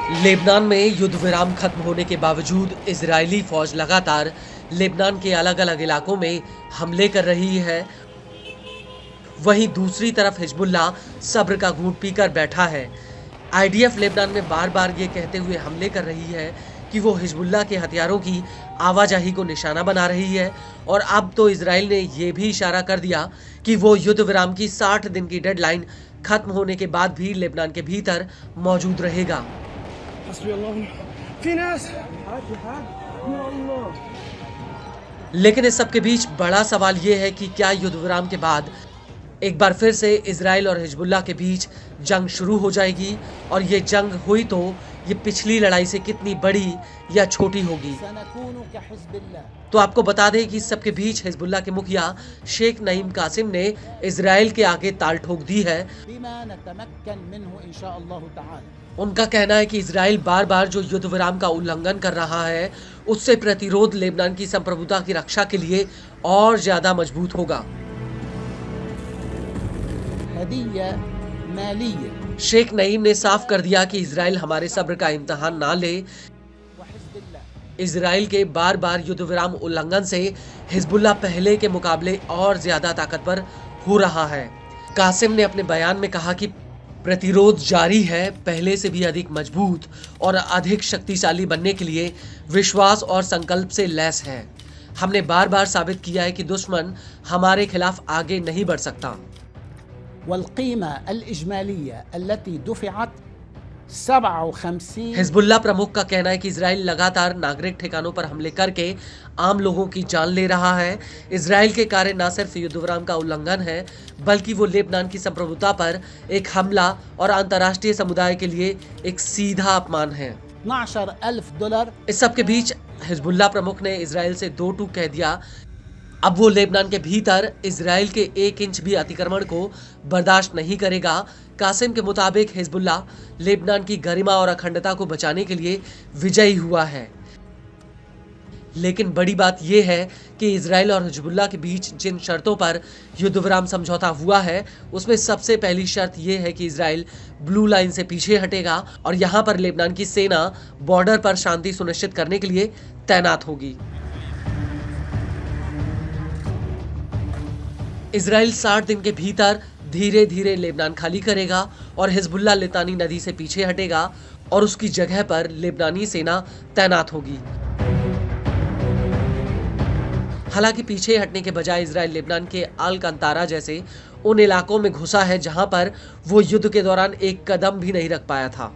Lebanon में युद्ध विराम खत्म होने के बावजूद इजरायली फौज लगातार लेबनान के अलग अलग इलाकों में हमले कर रही है। वहीं दूसरी तरफ हिजबुल्लाह सब्र का घूंट पीकर बैठा है। आईडीएफ लेबनान में बार बार ये कहते हुए हमले कर रही है कि वो हिजबुल्लाह के हथियारों की आवाजाही को निशाना बना रही है और अब तो इजराइल ने ये भी इशारा कर दिया कि वो युद्ध विराम की 60 दिन की डेडलाइन खत्म होने के बाद भी लेबनान के भीतर मौजूद रहेगा। लेकिन इस सब के बीच बड़ा सवाल ये है कि क्या युद्ध विराम के बाद एक बार फिर से इजराइल और हिजबुल्लाह के बीच जंग शुरू हो जाएगी, और ये जंग हुई तो ये पिछली लड़ाई से कितनी बड़ी या छोटी होगी। तो आपको बता दें कि इस सब के बीच हिजबुल्लाह के मुखिया शेख नईम कासिम ने इजराइल के आगे ताल ठोक दी है। उनका कहना है कि इजराइल बार बार जो युद्ध विराम का उल्लंघन कर रहा है, उससे प्रतिरोध लेबनान की संप्रभुता की रक्षा के लिए और ज्यादा मजबूत होगा। शेख नईम ने साफ कर दिया कि इजराइल हमारे सब्र का इम्तिहान ना ले। इजराइल के बार बार युद्ध विराम उल्लंघन से हिजबुल्लाह पहले के मुकाबले और ज्यादा ताकतवर हो रहा है। कासिम ने अपने बयान में कहा कि प्रतिरोध जारी है, पहले से भी अधिक मजबूत और अधिक शक्तिशाली बनने के लिए विश्वास और संकल्प से लैस है। हमने बार बार साबित किया है कि दुश्मन हमारे खिलाफ आगे नहीं बढ़ सकता। हिजबुल्लाह प्रमुख का कहना है कि इजराइल लगातार नागरिक ठिकानों पर हमले करके आम लोगों की जान ले रहा है। इजराइल के कार्य न सिर्फ युद्ध विराम का उल्लंघन है, बल्कि वो लेबनान की संप्रभुता पर एक हमला और अंतर्राष्ट्रीय समुदाय के लिए एक सीधा अपमान है। $12,000। इस सब के बीच हिजबुल्लाह प्रमुख ने इजराइल से दो टूक कह दिया। अब वो लेबनान के भीतर इजराइल के 1 इंच भी अतिक्रमण को बर्दाश्त नहीं करेगा। कासिम के मुताबिक हिजबुल्लाह लेबनान की गरिमा और अखंडता को बचाने के लिए विजयी हुआ है। लेकिन बड़ी बात यह है कि इजराइल और हिजबुल्लाह के बीच जिन शर्तों पर युद्ध विराम समझौता हुआ है, उसमें सबसे पहली शर्त यह है कि इजराइल ब्लू लाइन से पीछे हटेगा और यहां पर लेबनान की सेना बॉर्डर पर शांति सुनिश्चित करने के लिए तैनात होगी। इजराइल 60 दिन के भीतर धीरे धीरे लेबनान खाली करेगा और हिजबुल्लाह लितानी नदी से पीछे हटेगा और उसकी जगह पर लेबनानी सेना तैनात होगी। हालांकि पीछे हटने के बजाय इजराइल लेबनान के अल कंतारा जैसे उन इलाकों में घुसा है जहां पर वो युद्ध के दौरान एक कदम भी नहीं रख पाया था।